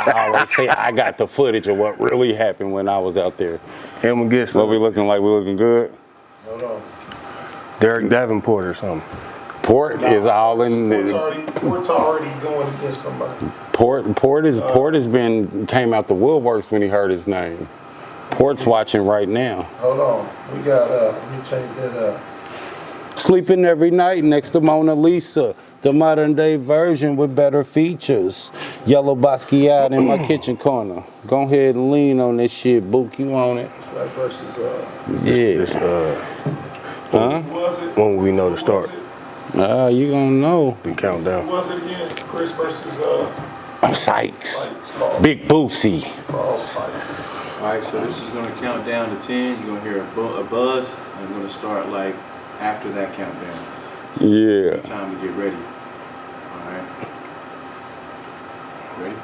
I always say I got the footage of what really happened when I was out there. Him and get What we looking like? We looking good? Hold on. Derek Davenport or something. Port is all in Port's already going against somebody. Port has came out the woodworks when he heard his name. Port's watching right now. Hold on. We got let me change that up. Sleeping every night next to Mona Lisa, the modern day version with better features. Yellow Basquiat in my kitchen corner. Go ahead and lean on this shit, Bookie. You on it? Right versus Huh? who was it? When we know to start. You gonna know. The countdown. Who was it again? Chris versus Sykes. Big Boosie. Carl Sykes. All right, so this is going to count down to 10. You're going to hear a buzz. I'm going to start like after that countdown. So Yeah. time to get ready. All right. Ready?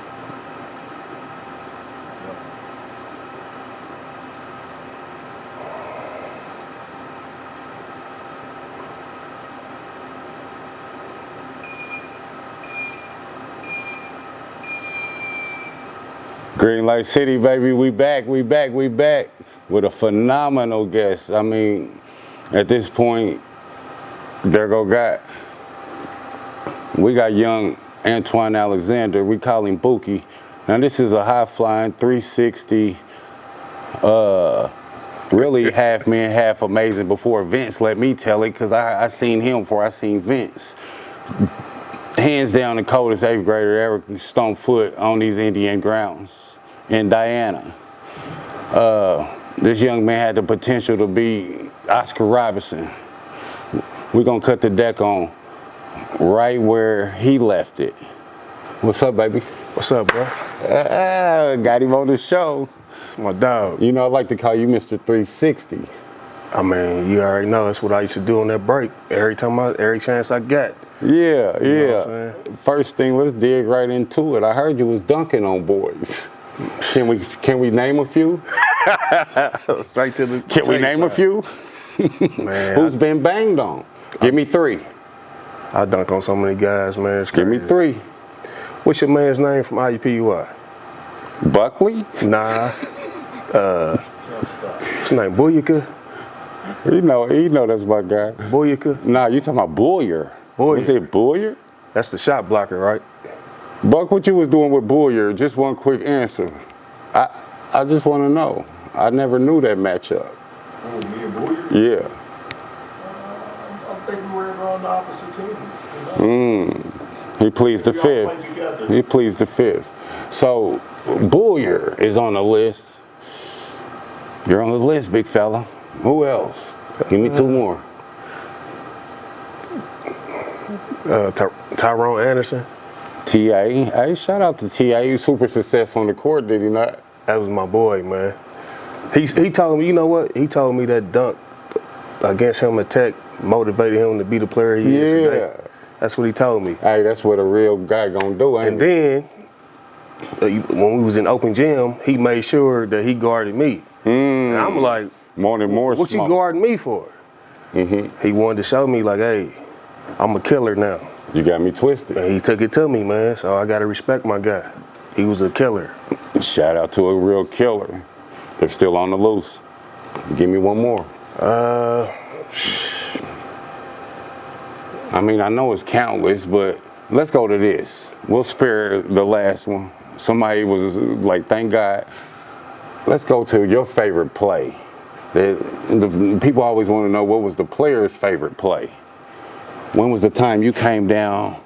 Green Light City, baby, we back with a phenomenal guest. I mean, at this point, there go God. We got young Antwan Alexander. We call him Bookie. Now this is a high-flying 360, really half man, half amazing before Vince let me tell it, because I seen him before I seen Vince. Hands down the coldest 8th grader ever stomp foot on these Indian grounds in Diana. This young man had the potential to be Oscar Robertson. We're gonna cut the deck on right where he left it. What's up, baby? What's up, bro? Got him on the show. It's my dog. You know, I like to call you Mr. 360. I mean, you already know that's what I used to do on that break. Every chance I got. Yeah, You know what yeah. I'm First thing, let's dig right into it. I heard you was dunking on boys. Can we name a few? Straight to the Can we name a few? Man, Who's been banged on? Give me 3. I dunked on so many guys, man. It's Give me crazy. 3. What's your man's name from IUPUI? Buckley? Nah. What's his name? Boyaka? You know that's my guy. Boyaka? Nah, you talking about Boyer. Boyer. Was it Boyer? That's the shot blocker, right? Buck, what you was doing with Boyer? Just one quick answer. I just want to know. I never knew that matchup. Oh, me and Boyer? Yeah. I think we were on the opposite teams. He pleads the We all 5th. played together. He pleads the 5th. So Boyer is on the list. You're on the list, big fella. Who else? Give me 2 more. Tyrone Anderson. T.A. Hey, shout out to T.A. He was super successful on the court, did he not? That was my boy, man. He told me, you know what? He told me that dunk against him at Tech motivated him to be the player he is today. That's what he told me. Hey, that's what a real guy gonna do, ain't And then, when we was in open gym, he made sure that he guarded me. And I'm like, more what you guarding me for? He wanted to show me like, hey, I'm a killer now. You got me twisted. And he took it to me, man, so I gotta respect my guy. He was a killer. Shout out to a real killer. They're still on the loose. Give me 1 more. I mean, I know it's countless, but let's go to this. We'll spare the last one. Somebody was like, thank God. Let's go to your favorite play. The people always want to know, what was the player's favorite play? When was the time you came down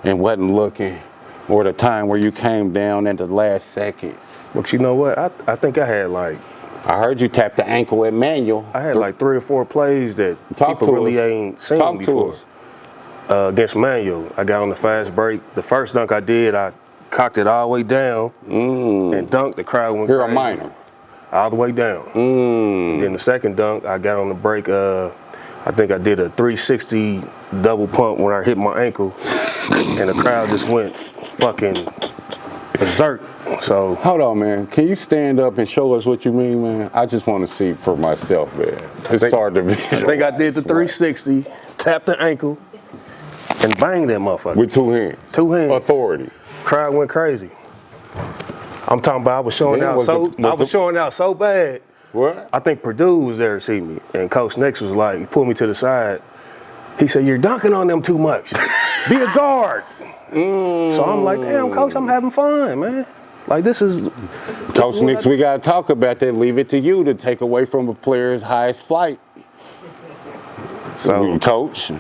and wasn't looking, or the time where you came down at the last second? But you know what? I think I had like, I heard you tap the ankle at Manual. I had like 3 or 4 plays that Talk people to really us. ain't seen Talk to before. us. Against Manual, I got on the fast break. The first dunk I did, I cocked it all the way down and dunked. The crowd went Here a crazy. minor. All the way down. Then the second dunk, I got on the break. I think I did a 360 double pump when I hit my ankle, and the crowd just went fucking berserk. So Hold on, man. Can you stand up and show us what you mean, man? I just want to see for myself, man. It's hard to visualize. I think I did the 360, tapped the ankle, and banged that motherfucker. With 2 hands. 2 hands. Authority. Crowd went crazy. I'm talking about I was showing Then out was so the- was I was the- showing out so bad. What? I think Purdue was there to see me, and Coach Nix was like, he pulled me to the side. He said, "You're dunking on them too much. Be a guard." So I'm like, "Damn, Coach, I'm having fun, man. Like this is." Coach Nix, we got to talk about that. Leave it to you to take away from a player's highest flight. So Coach,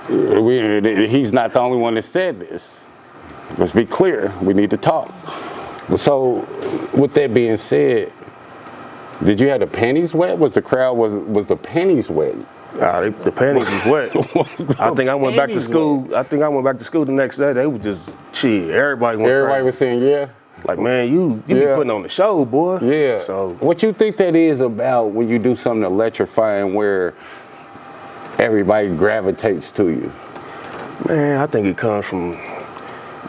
he's not the only one that said this. Let's be clear. We need to talk. So, with that being said, did you have the panties wet? Was the crowd was the panties wet? the panties was wet. I think I went back to school. I think I went back to school the next day. They was just shit. Everybody went Everybody crazy. was saying, yeah. Like, man, you be Yeah. putting on the show, boy. Yeah. So what you think that is about when you do something electrifying where everybody gravitates to you? man, I think it comes from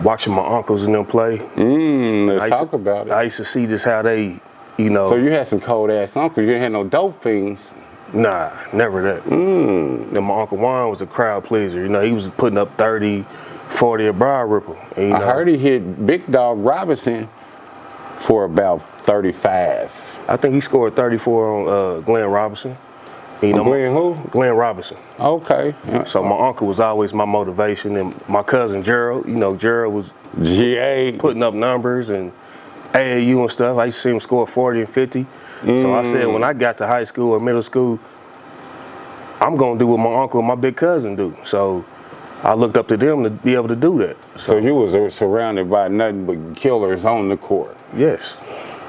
watching my uncles and them play. Let's I used talk to- about it. I used to see just how they, you know. So you had some cold ass uncles. You didn't have no dope fiends. Nah, never that. And my Uncle Juan was a crowd pleaser. You know, he was putting up 30, 40 a Broad Ripple. And, you I know, heard he hit Big Dog Robinson for about 35. I think he scored 34 on Glenn Robinson. You know, Glenn who? Glenn Robinson. Okay. So my uncle was always my motivation, and my cousin Gerald. You know, Gerald was GA. putting up numbers and AAU and stuff. I used to see him score 40 and 50. So I said, when I got to high school or middle school, I'm gonna do what my uncle and my big cousin do. So I looked up to them to be able to do that. So you was surrounded by nothing but killers on the court. Yes.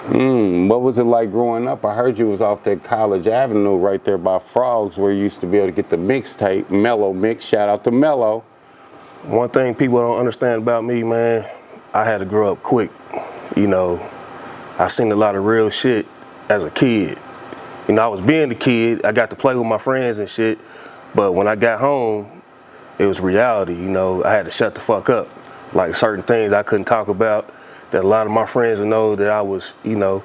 What was it like growing up? I heard you was off that College Avenue right there by Frogs where you used to be able to get the mixtape, Mellow Mix. Shout out to Mellow. One thing people don't understand about me, man, I had to grow up quick. You know, I seen a lot of real shit as a kid. You know, I was being the kid. I got to play with my friends and shit. But when I got home, it was reality. You know, I had to shut the fuck up. Like certain things I couldn't talk about that a lot of my friends would know that I was, you know,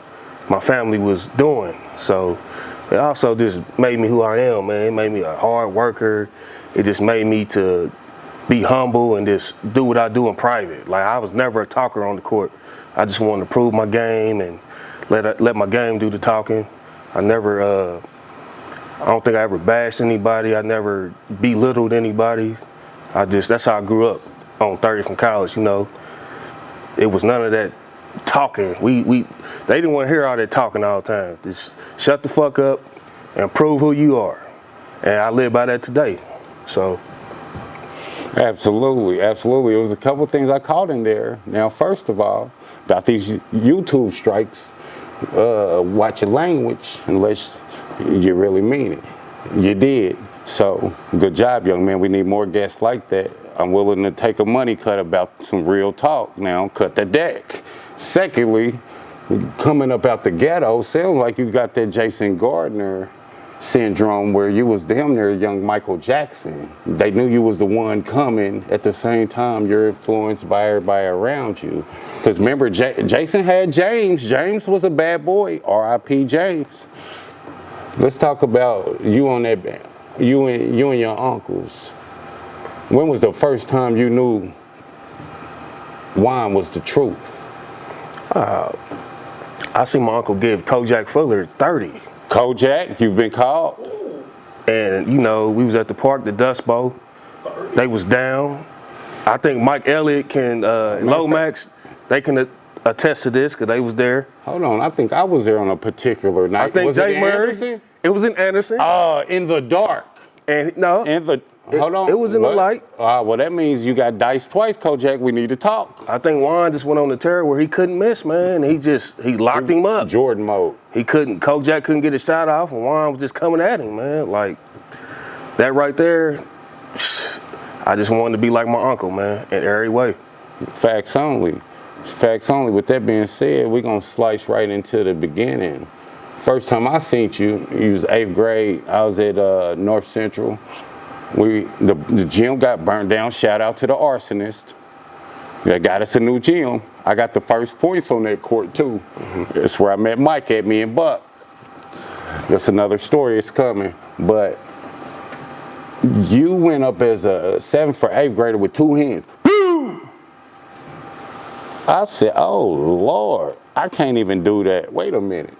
my family was doing. So it also just made me who I am, man. It made me a hard worker. It just made me to be humble and just do what I do in private. Like I was never a talker on the court. I just wanted to prove my game and let my game do the talking. I never, I don't think I ever bashed anybody. I never belittled anybody. That's how I grew up on 30 from college, you know. It was none of that talking. They didn't want to hear all that talking all the time. Just shut the fuck up and prove who you are. And I live by that today, so. Absolutely, absolutely. It was a couple things I caught in there. Now, first of all, about these YouTube strikes, watch your language unless you really mean it. You did. So, good job, young man. We need more guests like that. I'm willing to take a money cut about some real talk now. Cut the deck. Secondly, coming up out the ghetto, sounds like you got that Jason Gardner syndrome where you was damn near young Michael Jackson. They knew you was the one coming. At the same time, you're influenced by everybody around you. Because remember, Jason had James. James was a bad boy. R.I.P. James. Let's talk about you on that. You and your uncles. When was the first time you knew wine was the truth? I see my uncle give Kojak Fuller 30. Kojak, you've been called. And, you know, we was at the park, the Dust Bowl. They was down. I think Mike Elliott can, Lomax, they can attest to this because they was there. Hold on, I think I was there on a particular night. I think was Jay it in Murray. Anderson? It was in Anderson. In the dark. And no, Hold on. it was in the What? light. Well, that means you got diced twice, Kojak. We need to talk. I think Juan just went on the tear where he couldn't miss, man. He locked him up. Jordan mode. Kojak couldn't get a shot off, and Juan was just coming at him, man. Like, that right there, I just wanted to be like my uncle, man, in every way. Facts only. Facts only. With that being said, we're going to slice right into the beginning. First time I seen you, you was 8th grade. I was at North Central. The gym got burned down. Shout out to the arsonist. They got us a new gym. I got the first points on that court too. That's where I met Mike at, me and Buck. That's another story. It's coming. But you went up as a 7th or 8th grader with 2 hands. Boom! I said, oh Lord. I can't even do that. Wait a minute.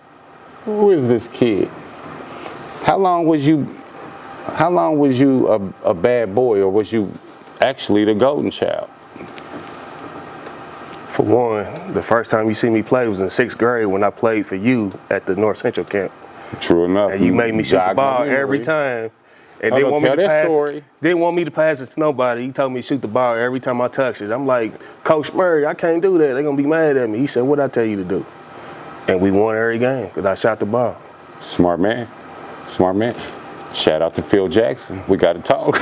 Who is this kid? How long was you a bad boy, or was you actually the golden child? For one, the first time you see me play was in 6th grade when I played for you at the North Central camp. True enough. And you made me shoot the ball every time. And Hold on, tell that story. Didn't want me to pass it to nobody. He told me to shoot the ball every time I touched it. I'm like, Coach Murray, I can't do that. They're going to be mad at me. He said, what'd I tell you to do? And we won every game because I shot the ball. Smart man. Smart man. Shout out to Phil Jackson. We got to talk.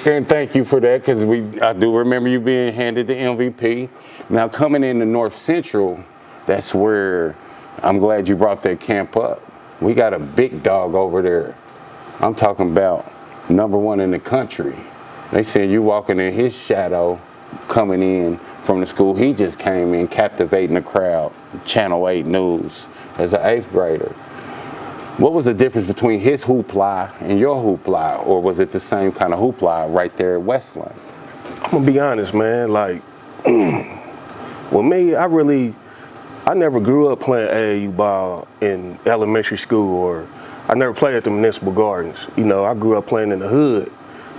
And thank you for that, because I do remember you being handed the MVP. Now, coming into North Central, that's where I'm glad you brought that camp up. We got a big dog over there. I'm talking about #1 in the country. They said you walking in his shadow, coming in from the school he just came in, captivating the crowd. Channel 8 News as an 8th grader. What was the difference between his hoopla and your hoopla, or was it the same kind of hoopla right there at Westland? I'm gonna be honest, man. Like, with me, I never grew up playing AAU ball in elementary school, or I never played at the municipal gardens. You know, I grew up playing in the hood.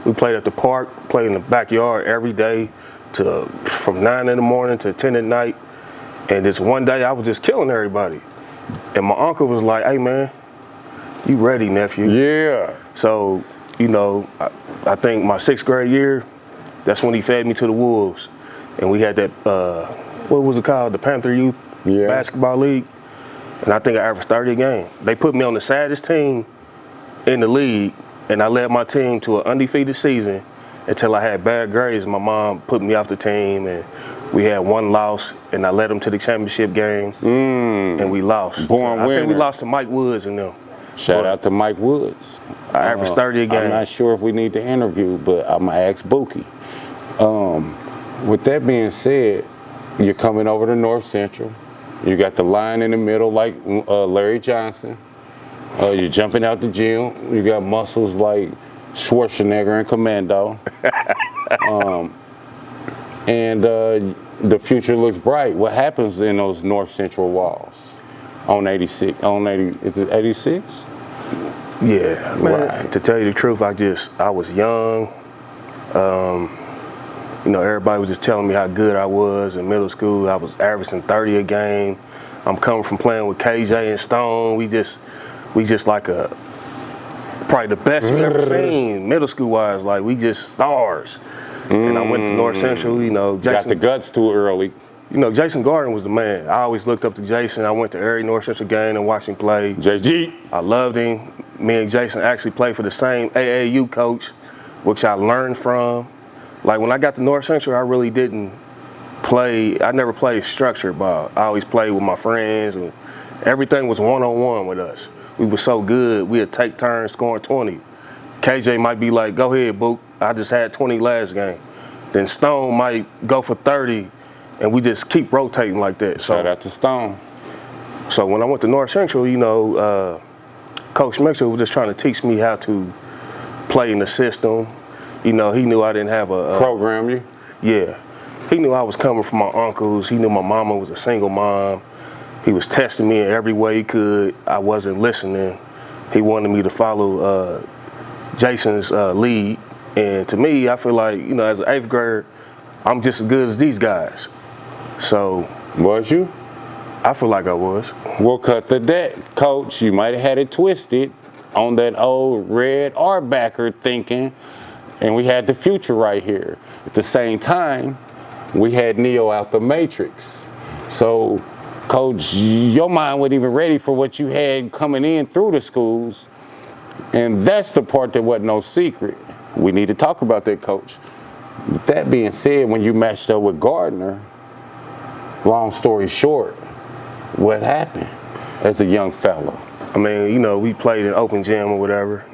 We played at the park, played in the backyard every day from 9 in the morning to 10 at night. And this one day I was just killing everybody. And my uncle was like, hey man, you ready, nephew? Yeah. So, you know, I think my 6th grade year, that's when he fed me to the Wolves. And we had that, what was it called? The Panther Youth Basketball League. And I think I averaged 30 a game. They put me on the saddest team in the league, and I led my team to an undefeated season until I had bad grades. My mom put me off the team, and we had one loss, and I led them to the championship game, and we lost. I think we lost to Mike Woods and them. Shout out to Mike Woods. I averaged 30 a game. I'm not sure if we need to interview, but I'm going to ask Bookie. With that being said, you're coming over to North Central. You got the line in the middle like Larry Johnson. You're jumping out the gym. You got muscles like Schwarzenegger and Commando. And the future looks bright. What happens in those North Central walls? On 86, is it 86? Yeah, man. Right. To tell you the truth, I was young. You know, everybody was just telling me how good I was in middle school. I was averaging 30 a game. I'm coming from playing with KJ and Stone. We just like probably the best we ever seen middle school wise. Like, we just stars. And I went to North Central. You know, Jason got the guts too early. You know, Jason Garden was the man. I always looked up to Jason. I went to every North Central game and watched him play. JG. I loved him. Me and Jason actually played for the same AAU coach, which I learned from. Like, when I got to North Central, I really didn't play. I never played structured ball. I always played with my friends, and everything was one-on-one with us. We were so good, we'd take turns scoring 20. KJ might be like, go ahead, Book. I just had 20 last game. Then Stone might go for 30. And we just keep rotating like that. Shout out to Stone. So when I went to North Central, you know, Coach Mitchell was just trying to teach me how to play in the system. You know, he knew I didn't have a program you? Yeah. He knew I was coming from my uncles. He knew my mama was a single mom. He was testing me in every way he could. I wasn't listening. He wanted me to follow Jason's lead. And to me, I feel like, you know, as an 8th grader, I'm just as good as these guys. So. Was you? I feel like I was. We'll cut the deck, Coach. You might have had it twisted on that old red R-backer thinking, and we had the future right here. At the same time, we had Neo out the Matrix. So, Coach, your mind wasn't even ready for what you had coming in through the schools, and that's the part that wasn't no secret. We need to talk about that, Coach. With that being said, when you matched up with Gardner, long story short, what happened as a young fella? I mean, you know, we played in open gym or whatever,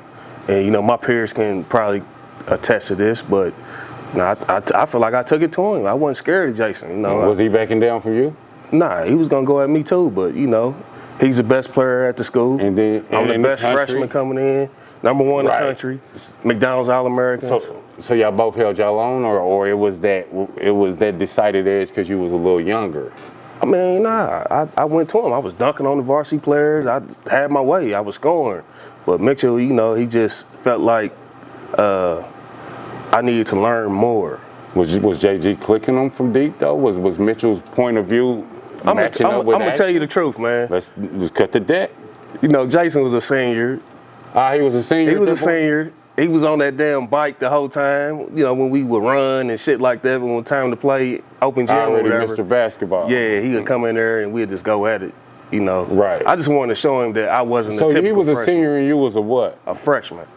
and, you know, my peers can probably attest to this, but you know, I feel like I took it to him. I wasn't scared of Jason, you know. Was he backing down from you? Nah, he was going to go at me too, but, you know, He's the best player at the school. And then I'm the in best the country? freshman coming in. Number one in the Right. country. McDonald's All-American. So y'all both held y'all own, or it was that decided edge because you was a little younger. I mean, nah, I went to him. I was dunking on the varsity players. I had my way. I was scoring. But Mitchell, you know, he just felt like I needed to learn more. Was JG clicking them from deep though? Was Mitchell's point of view matching up with I'm gonna tell you the truth, man. Let's cut the deck. You know, Jason was a senior. He was a senior. He was a senior. He was on that damn bike the whole time. You know, when we would run and shit like that, when it was time to play open gym or Already whatever. Mr. Basketball. Yeah, he would come in there and we'd just go at it. You know. Right. I just wanted to show him that I wasn't So a typical he was a freshman. senior and you was a what? A freshman.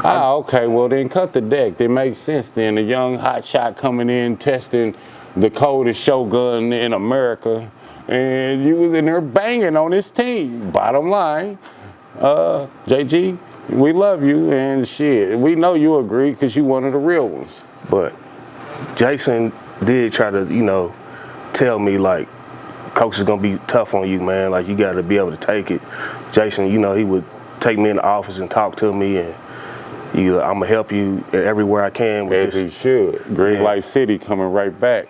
Okay. Well, then cut the deck. That makes sense. Then a young hot shot coming in testing the coldest shotgun in America, and you was in there banging on his team. Bottom line, JG, we love you and shit. We know you agree because you one of the real ones. But Jason did try to, you know, tell me like, coach is gonna be tough on you, man. Like you got to be able to take it. Jason, you know, he would take me in the office and talk to me, and I'm gonna help you everywhere I can. With As he should. Green Light City coming right back.